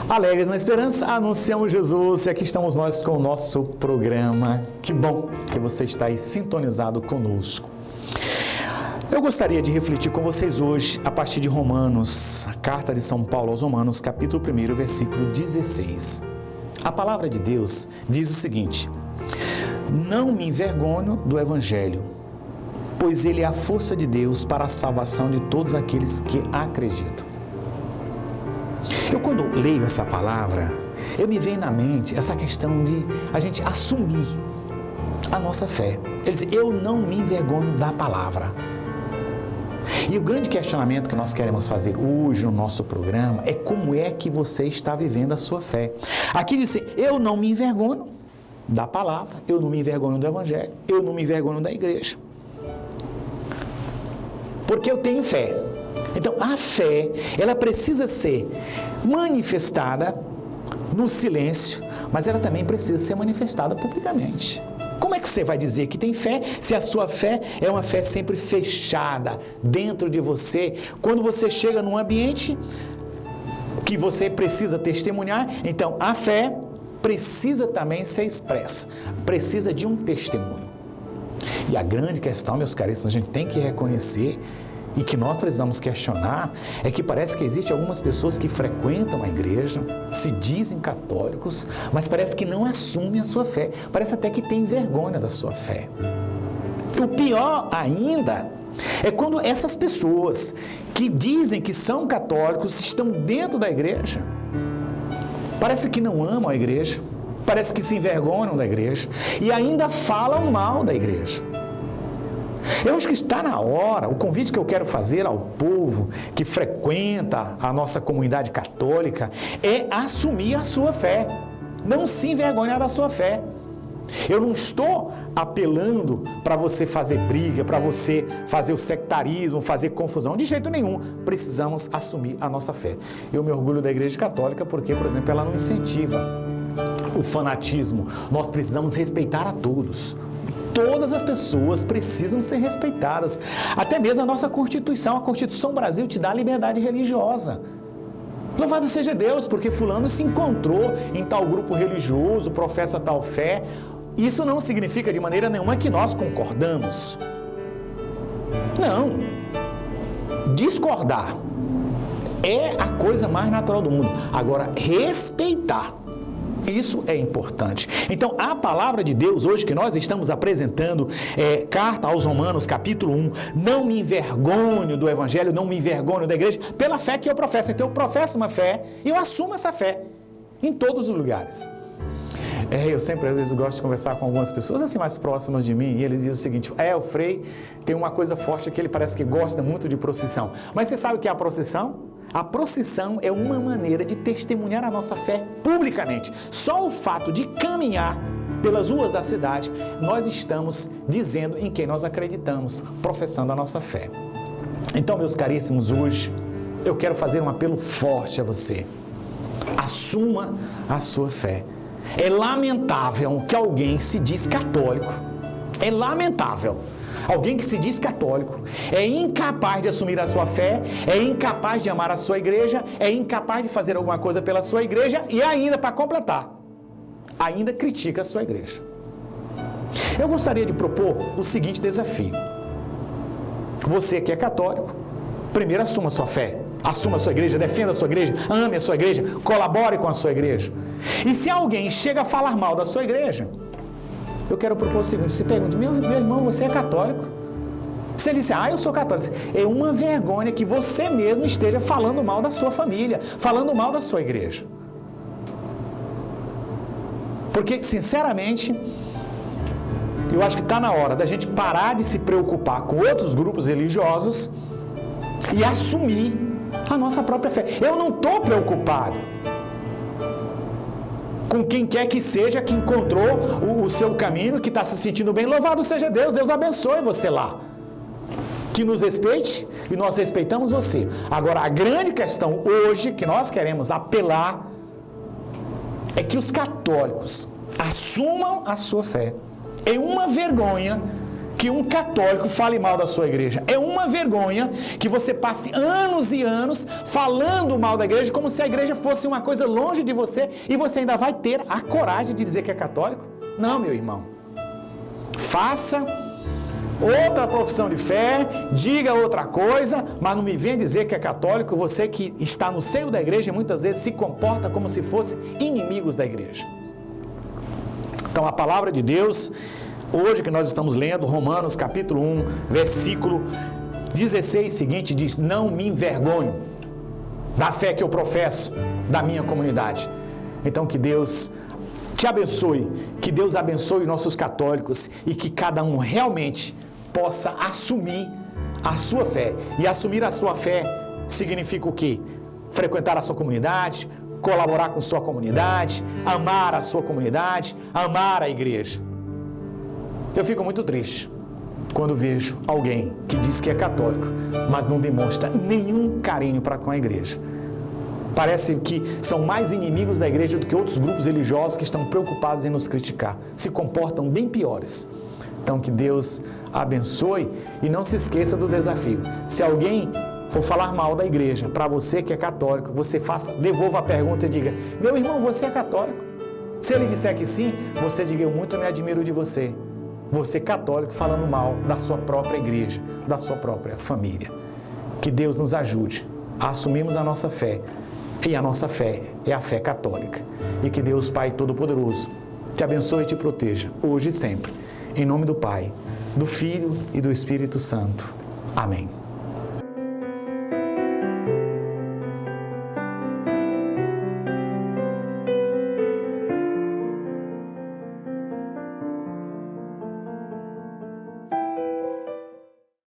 Alegres na esperança, anunciamos Jesus e aqui estamos nós com o nosso programa. Que bom que você está aí sintonizado conosco. Eu gostaria de refletir com vocês hoje a partir de Romanos, a carta de São Paulo aos Romanos, capítulo 1, versículo 16. A palavra de Deus diz o seguinte: não me envergonho do Evangelho, pois ele é a força de Deus para a salvação de todos aqueles que acreditam. Eu, quando leio essa palavra, eu me vem na mente essa questão de a gente assumir a nossa fé. Ele diz, eu não me envergonho da palavra. E o grande questionamento que nós queremos fazer hoje no nosso programa é como é que você está vivendo a sua fé. Aqui diz, eu não me envergonho da palavra, eu não me envergonho do Evangelho, eu não me envergonho da igreja. Porque eu tenho fé. Então, a fé, ela precisa ser manifestada no silêncio, mas ela também precisa ser manifestada publicamente. Como é que você vai dizer que tem fé se a sua fé é uma fé sempre fechada dentro de você? Quando você chega num ambiente que você precisa testemunhar, então a fé precisa também ser expressa, precisa de um testemunho. E a grande questão, meus caríssimos, a gente tem que reconhecer e que nós precisamos questionar, é que parece que existem algumas pessoas que frequentam a igreja, se dizem católicos, mas parece que não assumem a sua fé, parece até que tem vergonha da sua fé. O pior ainda é quando essas pessoas que dizem que são católicos estão dentro da igreja, parece que não amam a igreja, parece que se envergonham da igreja e ainda falam mal da igreja. Eu acho que está na hora, o convite que eu quero fazer ao povo que frequenta a nossa comunidade católica é assumir a sua fé, não se envergonhar da sua fé. Eu não estou apelando para você fazer briga, para você fazer o sectarismo, fazer confusão, de jeito nenhum. Precisamos assumir a nossa fé. Eu me orgulho da Igreja Católica porque, por exemplo, ela não incentiva o fanatismo. Nós precisamos respeitar a todos. Todas as pessoas precisam ser respeitadas. Até mesmo a nossa Constituição, a Constituição Brasil te dá liberdade religiosa. Louvado seja Deus, porque fulano se encontrou em tal grupo religioso, professa tal fé. Isso não significa de maneira nenhuma que nós concordamos. Não. Discordar é a coisa mais natural do mundo. Agora, respeitar, isso é importante. Então, a palavra de Deus hoje que nós estamos apresentando carta aos Romanos, capítulo 1, não me envergonho do Evangelho, não me envergonho da igreja, pela fé que eu professo. Então, eu professo uma fé e eu assumo essa fé em todos os lugares. Eu sempre, às vezes, gosto de conversar com algumas pessoas assim mais próximas de mim e eles dizem o seguinte, o Frei tem uma coisa forte que ele parece que gosta muito de procissão. Mas você sabe o que é a procissão? A procissão é uma maneira de testemunhar a nossa fé publicamente. Só o fato de caminhar pelas ruas da cidade, nós estamos dizendo em quem nós acreditamos, professando a nossa fé. Então, meus caríssimos, hoje eu quero fazer um apelo forte a você. Assuma a sua fé. É lamentável que alguém se diz católico. É lamentável. Alguém que se diz católico é incapaz de assumir a sua fé, é incapaz de amar a sua igreja, é incapaz de fazer alguma coisa pela sua igreja e ainda, para completar, ainda critica a sua igreja. Eu gostaria de propor o seguinte desafio. Você que é católico, primeiro assuma a sua fé, assuma a sua igreja, defenda a sua igreja, ame a sua igreja, colabore com a sua igreja. E se alguém chega a falar mal da sua igreja, eu quero propor o seguinte, se pergunta, meu irmão, você é católico? Se ele disser, eu sou católico, é uma vergonha que você mesmo esteja falando mal da sua família, falando mal da sua igreja. Porque, sinceramente, eu acho que está na hora da gente parar de se preocupar com outros grupos religiosos e assumir a nossa própria fé. Eu não estou preocupado com quem quer que seja que encontrou o seu caminho, que está se sentindo bem. Louvado seja Deus, Deus abençoe você lá. Que nos respeite e nós respeitamos você. Agora, a grande questão hoje que nós queremos apelar é que os católicos assumam a sua fé. É uma vergonha que um católico fale mal da sua igreja. É uma vergonha que você passe anos e anos falando mal da igreja, como se a igreja fosse uma coisa longe de você, e você ainda vai ter a coragem de dizer que é católico? Não, meu irmão. Faça outra profissão de fé, diga outra coisa, mas não me venha dizer que é católico, você que está no seio da igreja e muitas vezes se comporta como se fosse inimigos da igreja. Então a palavra de Deus, hoje que nós estamos lendo, Romanos capítulo 1, versículo 16 seguinte, diz: não me envergonho da fé que eu professo, da minha comunidade. Então que Deus te abençoe, que Deus abençoe nossos católicos e que cada um realmente possa assumir a sua fé. E assumir a sua fé significa o quê? Frequentar a sua comunidade, colaborar com sua comunidade, amar a sua comunidade, amar a igreja. Eu fico muito triste quando vejo alguém que diz que é católico, mas não demonstra nenhum carinho para com a igreja. Parece que são mais inimigos da igreja do que outros grupos religiosos que estão preocupados em nos criticar. Se comportam bem piores. Então que Deus abençoe e não se esqueça do desafio. Se alguém for falar mal da igreja, para você que é católico, você devolva a pergunta e diga: meu irmão, você é católico? Se ele disser que sim, você diga: eu muito me admiro de você. Você católico falando mal da sua própria igreja, da sua própria família. Que Deus nos ajude a assumirmos a nossa fé. E a nossa fé é a fé católica. E que Deus Pai Todo-Poderoso te abençoe e te proteja, hoje e sempre. Em nome do Pai, do Filho e do Espírito Santo. Amém.